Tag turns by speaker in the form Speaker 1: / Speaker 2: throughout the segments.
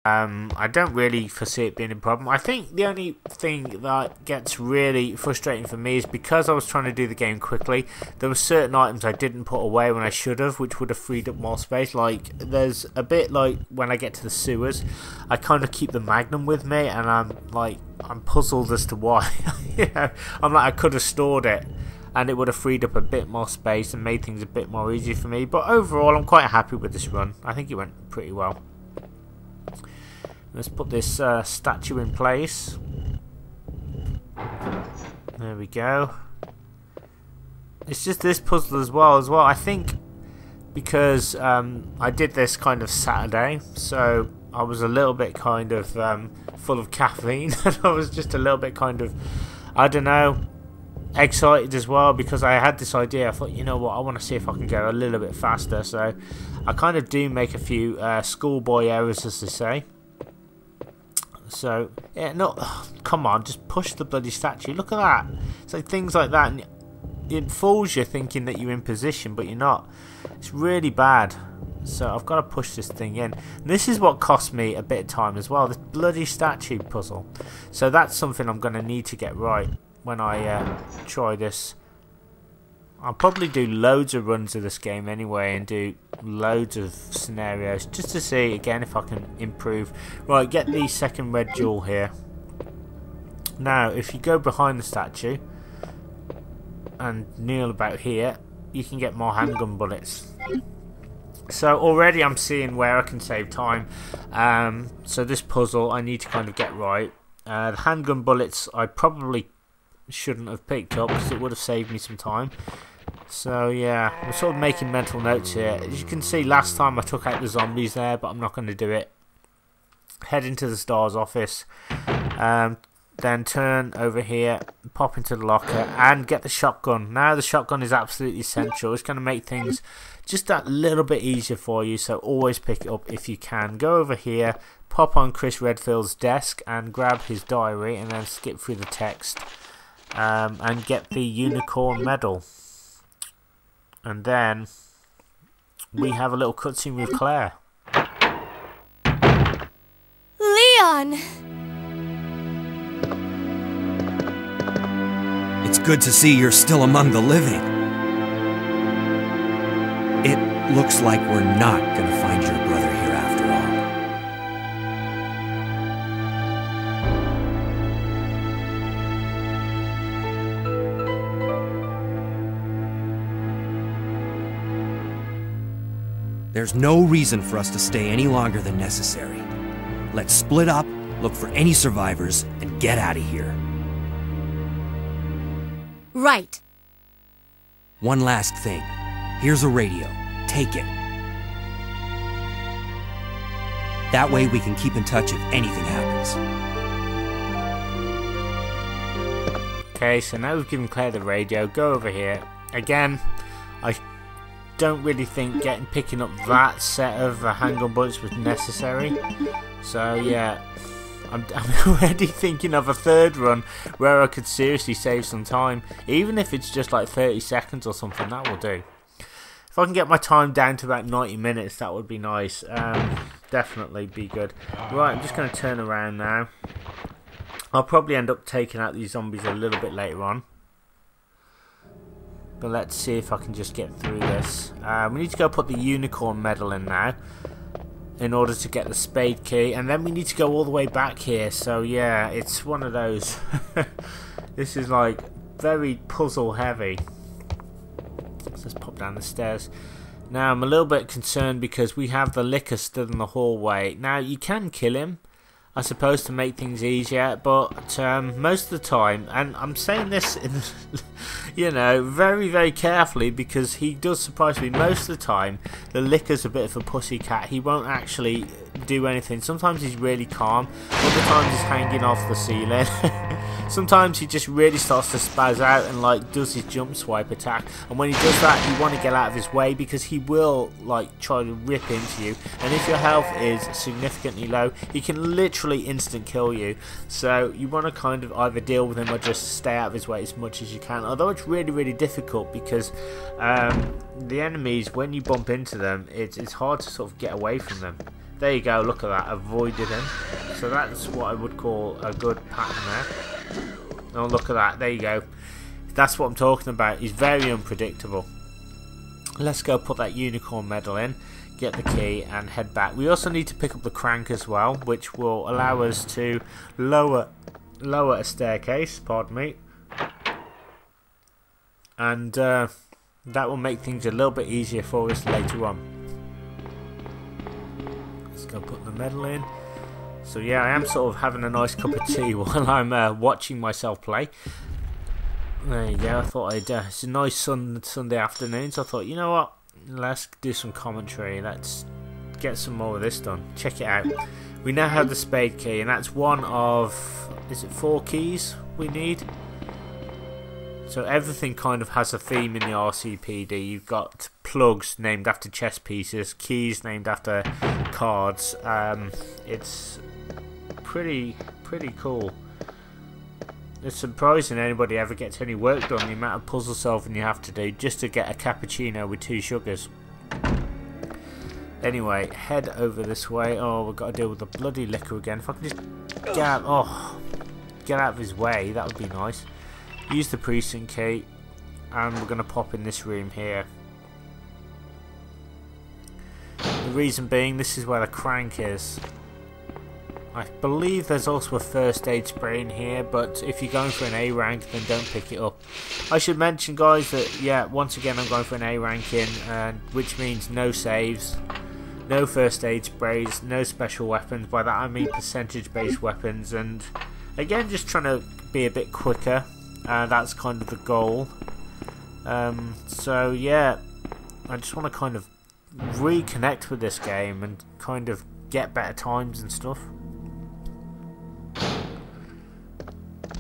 Speaker 1: I don't really foresee it being a problem. I think the only thing that gets really frustrating for me is because I was trying to do the game quickly, there were certain items I didn't put away when I should have, which would have freed up more space. Like, there's a bit like when I get to the sewers, I kind of keep the Magnum with me, and I'm puzzled as to why. You know, I'm like, I could have stored it, and it would have freed up a bit more space and made things a bit more easy for me. But overall, I'm quite happy with this run. I think it went pretty well. Let's put this statue in place. There we go. It's just this puzzle as well. I think because I did this kind of Saturday, so I was a little bit kind of full of caffeine, and I was just a little bit kind of, I don't know, excited as well, because I had this idea. I thought, you know what, I want to see if I can go a little bit faster. So I kind of do make a few schoolboy errors, as they say. So yeah, no, come on, just push the bloody statue. Look at that. It's like things like that, and it fools you thinking that you're in position, but you're not. It's really bad. So I've got to push this thing in. And this is what cost me a bit of time as well, this bloody statue puzzle. So that's something I'm going to need to get right when I try this. I'll probably do loads of runs of this game anyway, and do loads of scenarios just to see again if I can improve. Right, get the second red jewel here. Now if you go behind the statue and kneel about here, you can get more handgun bullets. So already I'm seeing where I can save time. So this puzzle I need to kind of get right. The handgun bullets I probably shouldn't have picked up, because it would have saved me some time. So yeah, I'm sort of making mental notes here. As you can see, last time I took out the zombies there, but I'm not going to do it. Head into the star's office, then turn over here, pop into the locker, and get the shotgun. Now the shotgun is absolutely essential. It's going to make things just that little bit easier for you, so always pick it up if you can. Go over here, pop on Chris Redfield's desk and grab his diary, and then skip through the text. And get the unicorn medal, and then we have a little cutscene with Claire.
Speaker 2: Leon!
Speaker 3: It's good to see you're still among the living. It looks like we're not gonna find your brother here after all. There's no reason for us to stay any longer than necessary. Let's split up, look for any survivors, and get out of here.
Speaker 2: Right.
Speaker 3: One last thing. Here's a radio. Take it. That way we can keep in touch if anything happens.
Speaker 1: Okay, so now we've given Claire the radio. Go over here. Again, I don't really think picking up that set of handgun bullets was necessary. So yeah, I'm already thinking of a third run where I could seriously save some time, even if it's just like 30 seconds or something. That will do. If I can get my time down to about 90 minutes, that would be nice. Definitely be good. Right, I'm just going to turn around now. I'll probably end up taking out these zombies a little bit later on. But let's see if I can just get through this. We need to go put the unicorn medal in now, in order to get the spade key, and then we need to go all the way back here. So yeah, it's one of those. This is like very puzzle heavy. Let's just pop down the stairs. Now I'm a little bit concerned because we have the licker stood in the hallway. Now you can kill him, I suppose, to make things easier, but most of the time, and I'm saying this in, you know, very, very carefully, because he does surprise me. Most of the time, the licker's a bit of a pussy cat. He won't actually do anything. Sometimes he's really calm, other times he's hanging off the ceiling. Sometimes he just really starts to spaz out and like does his jump swipe attack, and when he does that, you want to get out of his way, because he will like try to rip into you, and if your health is significantly low, he can literally instant kill you. So you want to kind of either deal with him or just stay out of his way as much as you can, although it's really, really difficult, because the enemies, when you bump into them, it's hard to sort of get away from them. There you go, look at that, avoided him. So that's what I would call a good pattern there. Oh, look at that, there you go. That's what I'm talking about. He's very unpredictable. Let's go put that unicorn medal in, get the key and head back. We also need to pick up the crank as well, which will allow us to lower a staircase, pardon me. And that will make things a little bit easier for us later on. Let's go put the medal in. So yeah, I am sort of having a nice cup of tea while I'm watching myself play. There you go. I thought it's a nice Sunday afternoon, so I thought, you know what, let's do some commentary. Let's get some more of this done. Check it out. We now have the spade key, and that's one of, is it 4 keys we need? So everything kind of has a theme in the RCPD. You've got plugs named after chess pieces, keys named after cards. It's pretty cool. It's surprising anybody ever gets any work done, the amount of puzzle solving you have to do just to get a cappuccino with 2 sugars. Anyway, head over this way. Oh, we've got to deal with the bloody liquor again. If I can just get out of his way, that would be nice. Use the precinct key, and we're going to pop in this room here. The reason being, this is where the crank is. I believe there's also a first aid spray in here, but if you're going for an A rank, then don't pick it up. I should mention, guys, that yeah, once again I'm going for an A ranking, which means no saves, no first aid sprays, no special weapons. By that I mean percentage based weapons, and again just trying to be a bit quicker. That's kind of the goal. So yeah, I just want to kind of reconnect with this game and kind of get better times and stuff.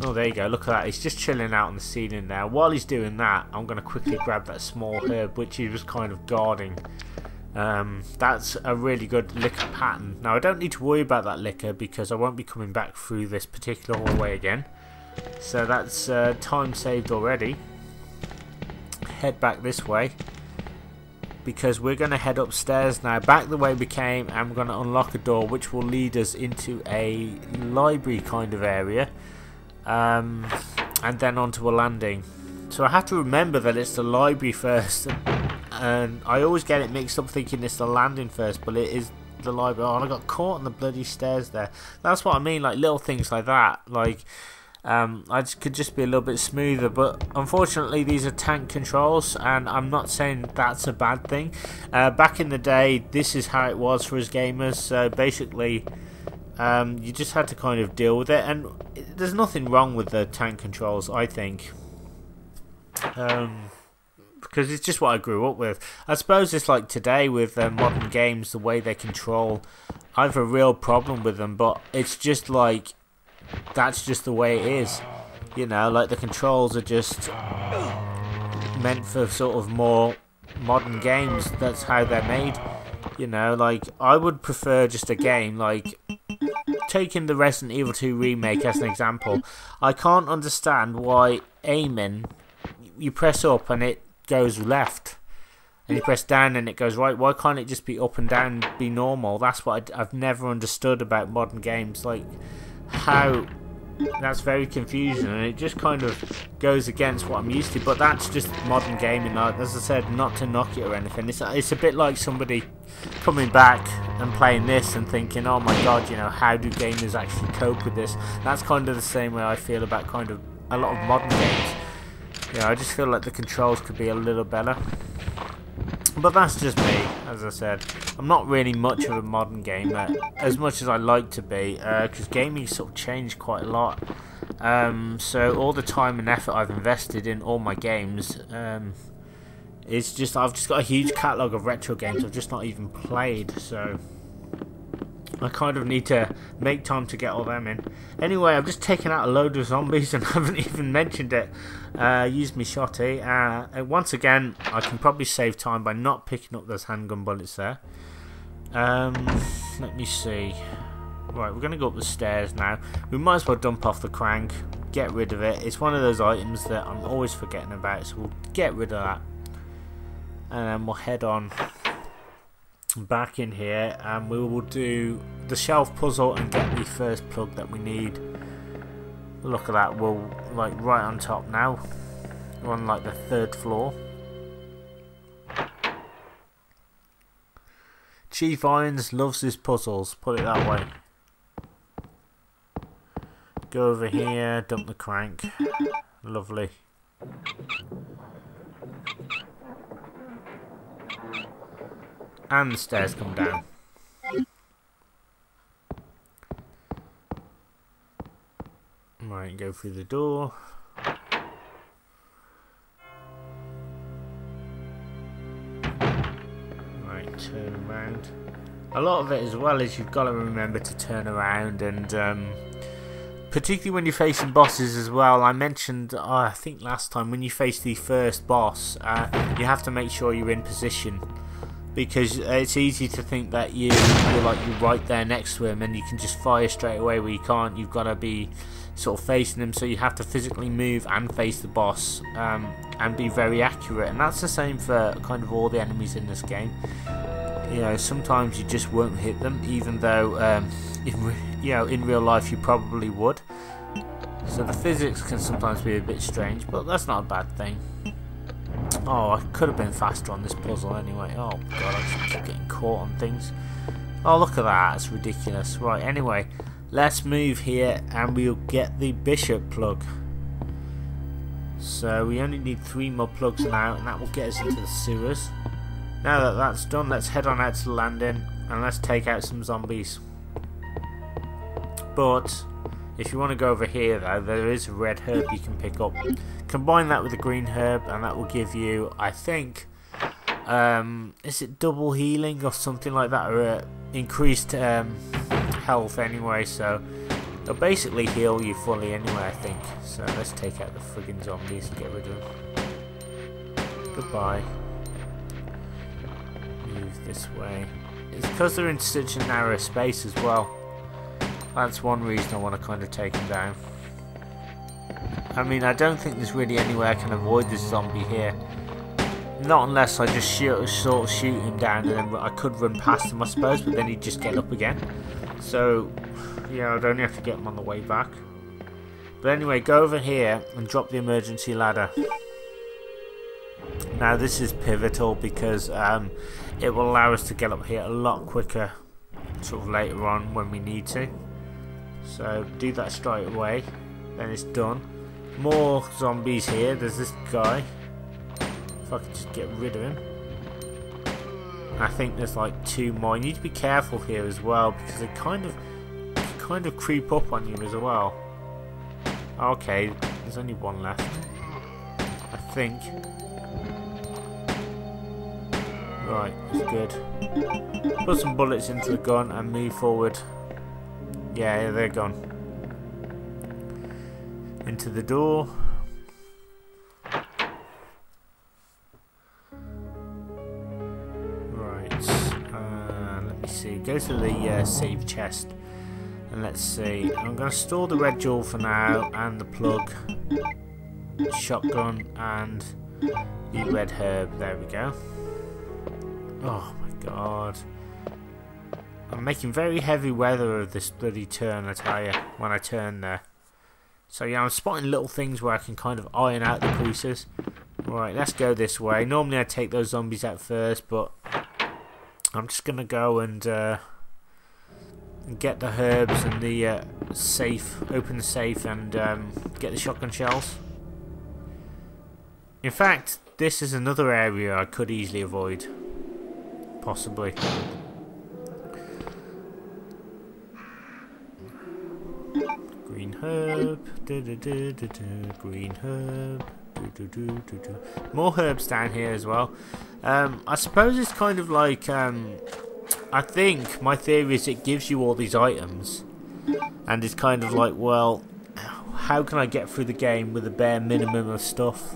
Speaker 1: Oh, there you go, look at that, he's just chilling out on the ceiling now. While he's doing that, I'm going to quickly grab that small herb which he was kind of guarding. That's a really good liquor pattern. Now I don't need to worry about that liquor because I won't be coming back through this particular hallway again. So that's time saved already. Head back this way, because we're going to head upstairs now, back the way we came, and we're going to unlock a door which will lead us into a library kind of area, and then onto a landing. So I have to remember that it's the library first, and I always get it mixed up thinking it's the landing first, but it is the library. Oh, I got caught on the bloody stairs there. That's what I mean, like little things like that, like could just be a little bit smoother, but unfortunately these are tank controls, and I'm not saying that's a bad thing. Back in the day, this is how it was for us gamers, so basically you just had to kind of deal with it, and there's nothing wrong with the tank controls, I think, because it's just what I grew up with. I suppose it's like today with modern games, the way they control, I have a real problem with them, but it's just like, that's just the way it is, you know, like the controls are just meant for sort of more modern games. That's how they're made, you know. Like I would prefer just a game like, taking the Resident Evil 2 remake as an example, I can't understand why aiming, you press up and it goes left, and you press down and it goes right. Why can't it just be up and down, be normal? That's what I've never understood about modern games, like how that's very confusing, and it just kind of goes against what I'm used to. But that's just modern gaming, like, as I said, not to knock it or anything. It's a bit like somebody coming back and playing this and thinking, oh my god, you know, how do gamers actually cope with this? That's kind of the same way I feel about kind of a lot of modern games. You know, I just feel like the controls could be a little better. But that's just me, as I said. I'm not really much of a modern gamer, as much as I like to be, because gaming sort of changed quite a lot. So all the time and effort I've invested in all my games, it's just, I've just got a huge catalogue of retro games I've just not even played, so I kind of need to make time to get all them in. Anyway, I've just taken out a load of zombies and haven't even mentioned it. Used my shotty. Once again, I can probably save time by not picking up those handgun bullets there. Let me see. Right, we're going to go up the stairs now. We might as well dump off the crank, get rid of it. It's one of those items that I'm always forgetting about, so we'll get rid of that. And then we'll head on. back in here, and we will do the shelf puzzle and get the first plug that we need. Look at that, we're like right on top now. We're on like the 3rd floor. Chief Irons loves his puzzles, put it that way. Go over here, dump the crank. Lovely. And the stairs come down. Right, go through the door. Right, turn around. A lot of it as well is you've got to remember to turn around, and particularly when you're facing bosses as well. I mentioned, I think last time, when you face the first boss, you have to make sure you're in position, because it's easy to think that you're right there next to him and you can just fire straight away, where you can't. You've got to be sort of facing him, so you have to physically move and face the boss, and be very accurate. And that's the same for kind of all the enemies in this game. You know, sometimes you just won't hit them, even though in real life you probably would. So the physics can sometimes be a bit strange, but that's not a bad thing. Oh, I could have been faster on this puzzle anyway. Oh god, I just keep getting caught on things. Oh, look at that, it's ridiculous. Right, anyway, let's move here and we'll get the bishop plug. So we only need 3 more plugs now, and that will get us into the sewers. Now that that's done, let's head on out to the landing and let's take out some zombies. But if you want to go over here though, there is a red herb you can pick up. Combine that with the green herb and that will give you, I think, is it double healing or something like that, or increased health anyway, so they'll basically heal you fully anyway, I think. So let's take out the friggin' zombies and get rid of them. Goodbye. Move this way. It's because they're in such a narrow space as well. That's one reason I want to kind of take them down. I mean, I don't think there's really any way I can avoid this zombie here. Not unless I just sort of shoot him down, and then I could run past him, I suppose, but then he'd just get up again. So, yeah, I'd only have to get him on the way back. But anyway, go over here and drop the emergency ladder. Now this is pivotal because it will allow us to get up here a lot quicker, sort of later on when we need to. So do that straight away, then it's done. More zombies here. There's this guy. If I could just get rid of him. I think there's like 2 more. You need to be careful here as well, because they kind of creep up on you as well. Okay, there's only 1 left, I think. Right, that's good. Put some bullets into the gun and move forward. Yeah, they're gone. Into the door. Right, let me see. Go to the save chest. And let's see. I'm going to store the red jewel for now, and the plug, shotgun, and the red herb. There we go. Oh my god. I'm making very heavy weather of this bloody turn, I tell you, when I turn there. So yeah, I'm spotting little things where I can kind of iron out the creases. Right, let's go this way. Normally I'd take those zombies out first, but I'm just going to go and get the herbs and the safe, open the safe, and get the shotgun shells. In fact, this is another area I could easily avoid. Possibly. Green herb, green herb, more herbs down here as well. I suppose it's kind of like, I think my theory is it gives you all these items, and it's kind of like, well, how can I get through the game with a bare minimum of stuff?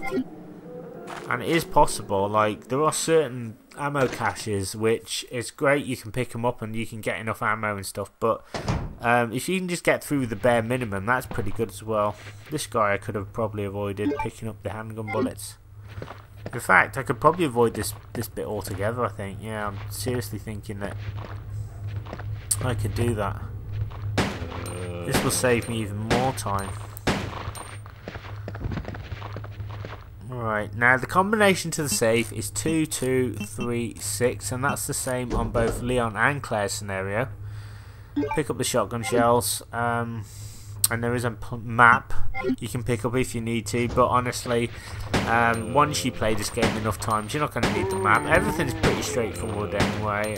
Speaker 1: And it is possible. Like, there are certain ammo caches which is great, you can pick them up and you can get enough ammo and stuff, but if you can just get through the bare minimum, that's pretty good as well. This guy I could have probably avoided picking up the handgun bullets. In fact, I could probably avoid this bit altogether, I think. Yeah, I'm seriously thinking that I could do that. This will save me even more time. Right, now the combination to the safe is 2, 2, 3, 6, and that's the same on both Leon and Claire's scenario. Pick up the shotgun shells, and there is a map you can pick up if you need to, but honestly, once you play this game enough times, you're not going to need the map. Everything's pretty straightforward anyway.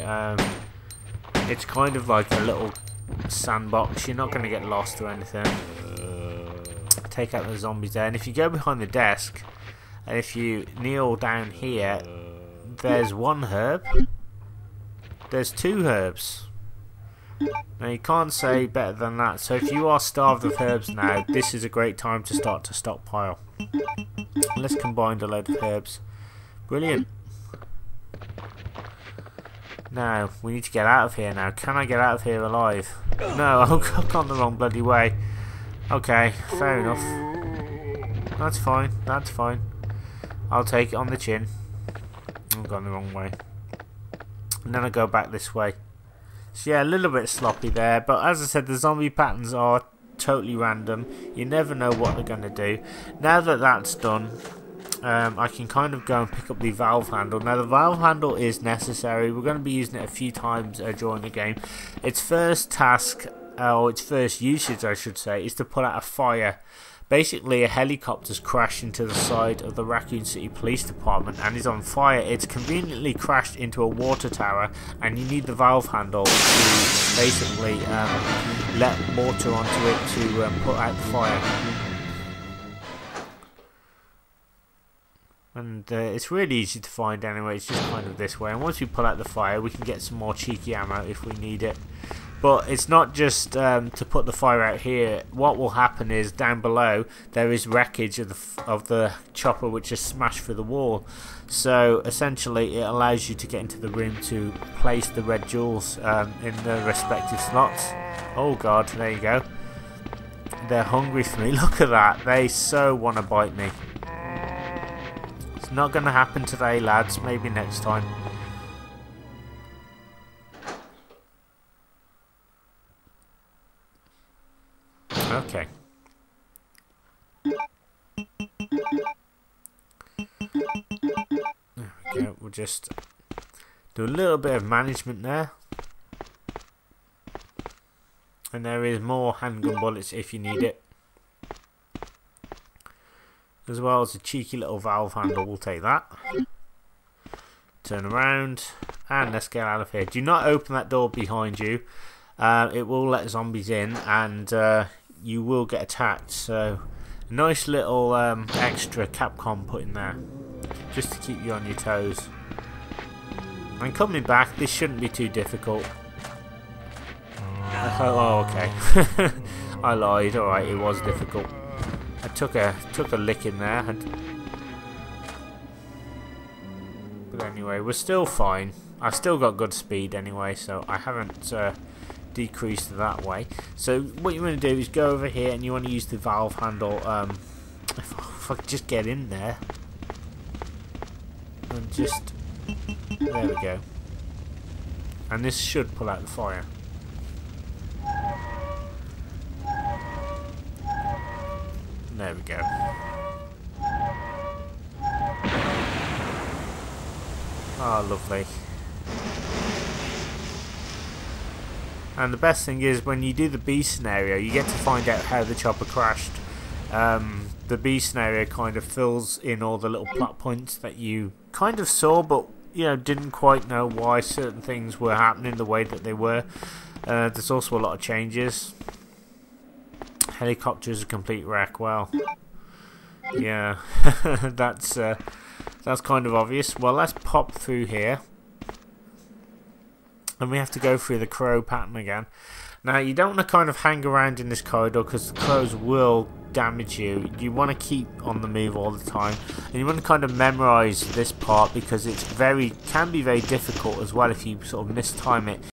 Speaker 1: It's kind of like a little sandbox. You're not going to get lost or anything. Take out the zombies there, and if you go behind the desk, and if you kneel down here, there's 1 herb. There's 2 herbs. Now you can't say better than that. So if you are starved of herbs now, this is a great time to start to stockpile. Let's combine a load of herbs. Brilliant. Now we need to get out of here now. Can I get out of here alive? No, I've gone the wrong bloody way. Okay, fair enough. That's fine, that's fine. I'll take it on the chin. I've gone the wrong way. And then I go back this way. So yeah, a little bit sloppy there, but as I said, the zombie patterns are totally random. You never know what they're going to do. Now that that's done, I can kind of go and pick up the valve handle. Now the valve handle is necessary. We're going to be using it a few times during the game. Its first task, or its first usage I should say, is to put out a fire. Basically, a helicopter's crashed into the side of the Raccoon City Police Department and is on fire. It's conveniently crashed into a water tower, and you need the valve handle to basically let water onto it to put out the fire. And it's really easy to find anyway. It's just kind of this way. And once we put out the fire, we can get some more cheeky ammo if we need it. But it's not just to put the fire out here. What will happen is down below there is wreckage of the chopper which is smashed through the wall. So essentially it allows you to get into the room to place the red jewels in the respective slots. Oh god, there you go. They're hungry for me. Look at that. They so want to bite me. It's not going to happen today, lads. Maybe next time. Okay. There we go. We'll just do a little bit of management there. And there is more handgun bullets if you need it. As well as a cheeky little valve handle. We'll take that. Turn around. And let's get out of here. Do not open that door behind you. It will let zombies in, and you will get attacked. So a nice little extra Capcom put in there, just to keep you on your toes. And coming back, this shouldn't be too difficult. Oh, okay. I lied. All right, it was difficult. I took a lick in there. But anyway, we're still fine. I've still got good speed anyway, so I haven't decreased that way. So what you want to do is go over here, and you want to use the valve handle. If I could just get in there, and just there we go. And this should pull out the fire. There we go. Oh, lovely. And the best thing is, when you do the B scenario, you get to find out how the chopper crashed. The B scenario kind of fills in all the little plot points that you kind of saw, but you know, didn't quite know why certain things were happening the way that they were. There's also a lot of changes. Helicopter's a complete wreck. Well, yeah, that's kind of obvious. Well, let's pop through here. And we have to go through the crow pattern again. Now, you don't want to kind of hang around in this corridor because the crows will damage you. You want to keep on the move all the time. And you want to kind of memorize this part because it's can be very difficult as well if you sort of mistime it.